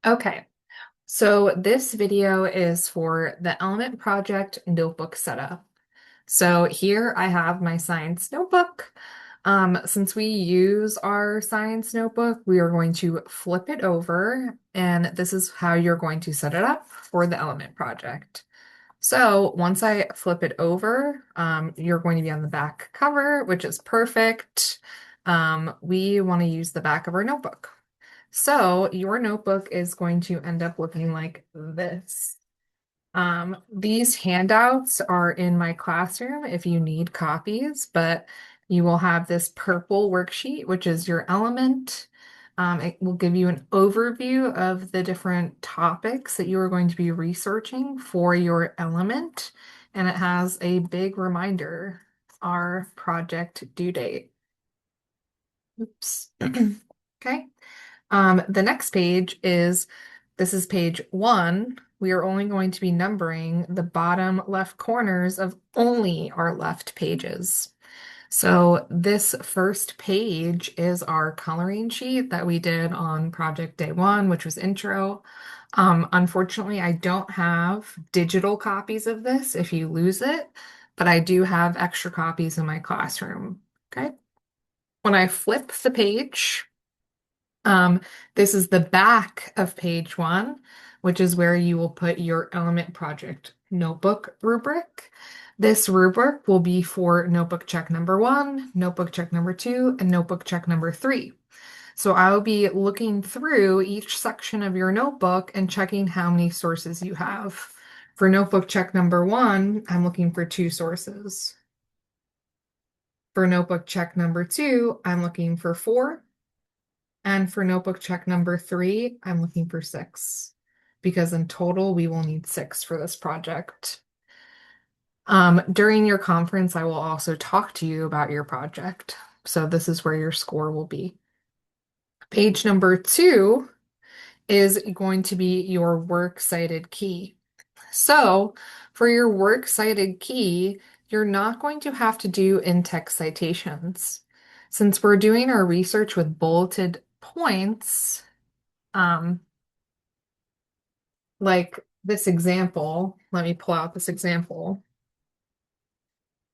Okay, so this video is for the Element Project notebook setup. So here I have my science notebook. Since we use our science notebook, we are going to flip it over, and this is how you're going to set it up for the Element Project. So once I flip it over, you're going to be on the back cover, which is perfect. We want to use the back of our notebook. So your notebook is going to end up looking like this. These handouts are in my classroom if you need copies, but you will have this purple worksheet, which is your element. It will give you an overview of the different topics that you are going to be researching for your element, and it has a big reminder, our project due date. Oops. Okay. The next page is, this is page 1. We are only going to be numbering the bottom left corners of only our left pages. So this first page is our coloring sheet that we did on project day 1, which was intro. Unfortunately, I don't have digital copies of this if you lose it, but I do have extra copies in my classroom. Okay. When I flip the page, um, this is the back of page 1, which is where you will put your Element Project notebook rubric. This rubric will be for notebook check number 1, notebook check number 2, and notebook check number 3. So I'll be looking through each section of your notebook and checking how many sources you have. For notebook check number 1, I'm looking for 2 sources. For notebook check number 2, I'm looking for 4. And for notebook check number 3, I'm looking for 6 because in total we will need 6 for this project. During your conference, I will also talk to you about your project. So this is where your score will be. Page number 2 is going to be your works cited key. So for your works cited key, you're not going to have to do in-text citations. Since we're doing our research with bulleted points, um, like this example, let me pull out this example.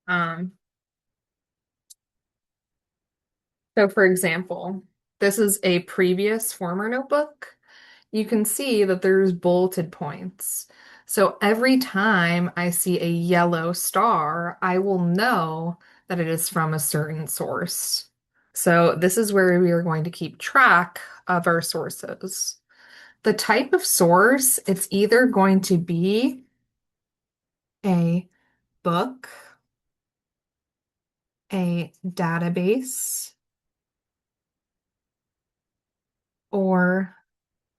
Um, so for example, this is a previous former notebook. You can see that there's bulleted points. So every time I see a yellow star, I will know that it is from a certain source. So this is where we are going to keep track of our sources. The type of source, it's either going to be a book, a database, or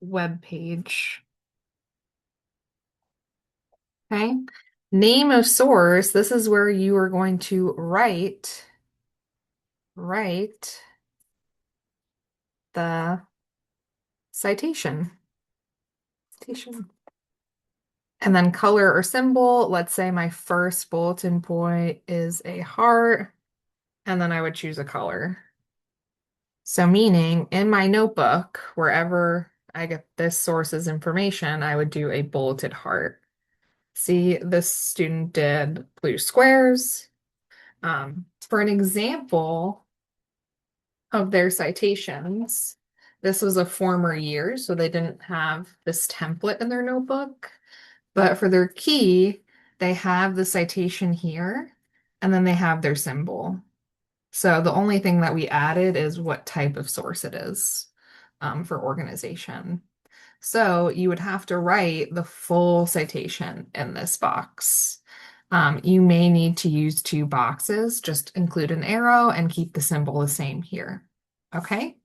web page. Okay. Name of source, this is where you are going to write the citation. Citation. And then color or symbol, let's say my first bulletin point is a heart, and then I would choose a color. So meaning in my notebook, wherever I get this source's information, I would do a bulleted heart. See, this student did blue squares. For an example of their citations, this was a former year, so they didn't have this template in their notebook. But for their key, they have the citation here, and then they have their symbol. So the only thing that we added is what type of source it is for organization. So you would have to write the full citation in this box. You may need to use 2 boxes, just include an arrow and keep the symbol the same here. Okay.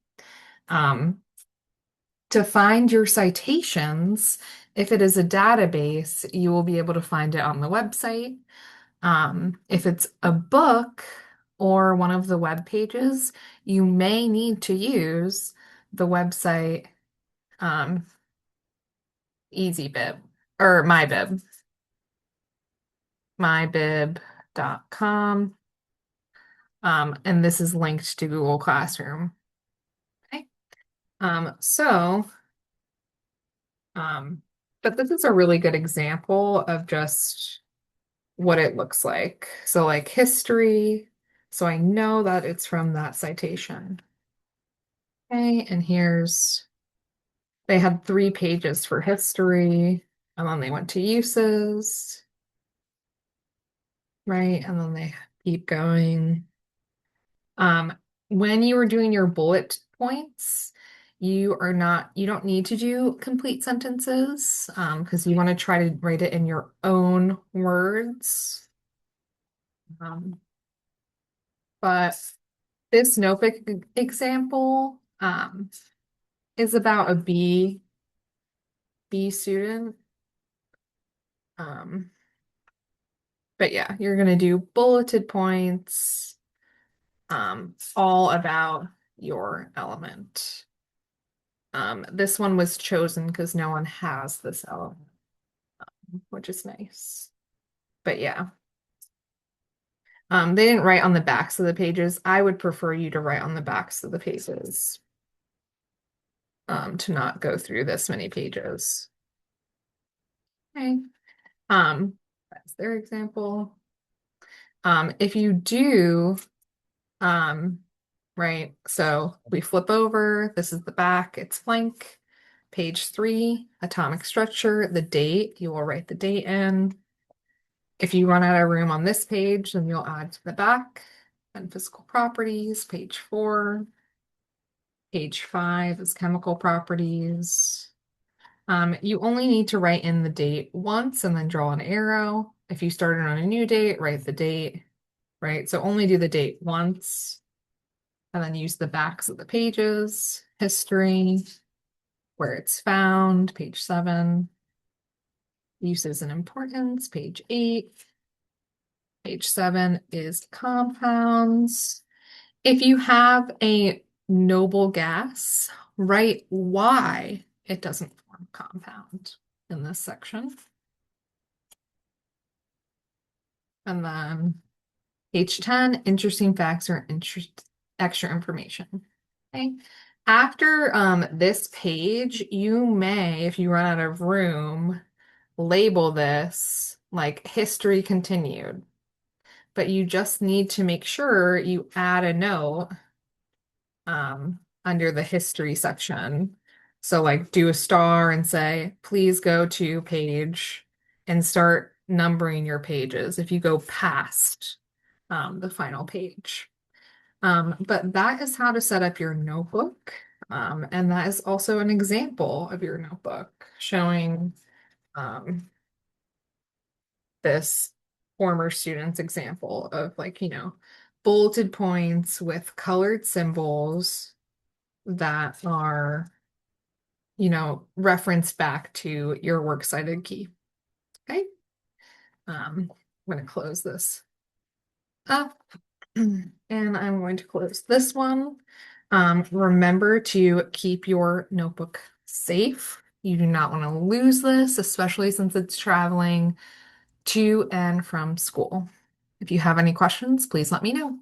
Um, to find your citations, if it is a database, you will be able to find it on the website. If it's a book or one of the web pages, you may need to use the website EasyBib or mybib.com. And this is linked to Google Classroom. Okay. So Um, but this is a really good example of just what it looks like. So like history, so I know that it's from that citation. Okay, and they had 3 pages for history, and then they went to uses, right? And then they keep going. Um, when you are doing your bullet points, you don't need to do complete sentences, because you want to try to write it in your own words. Um, but this notebook example, is about a B student. Um, but yeah, you're gonna do bulleted points, all about your element. This one was chosen because no one has this element, which is nice. But yeah, they didn't write on the backs of the pages. I would prefer you to write on the backs of the pages, to not go through this many pages. Okay. That's their example. If you do, um, right, so we flip over, this is the back, it's blank. Page 3, atomic structure, the date, you will write the date in. If you run out of room on this page, then you'll add to the back. And physical properties, page 4. Page 5 is chemical properties. You only need to write in the date once and then draw an arrow. If you started on a new date, write the date, right? So only do the date once and then use the backs of the pages. History, where it's found, page 7. Uses and importance, page 8. Page 7 is compounds. If you have a noble gas, write why it doesn't form compound in this section. And then page 10, interesting facts or extra information. Okay. After this page, you may, if you run out of room, label this like history continued. But you just need to make sure you add a note under the history section. So like do a star and say, please go to page and start numbering your pages if you go past the final page. But that is how to set up your notebook. And that is also an example of your notebook showing this former student's example of like, bulleted points with colored symbols that are, referenced back to your works cited key. Okay. I'm going to close this up and I'm going to close this one. Remember to keep your notebook safe. You do not want to lose this, especially since it's traveling to and from school. If you have any questions, please let me know.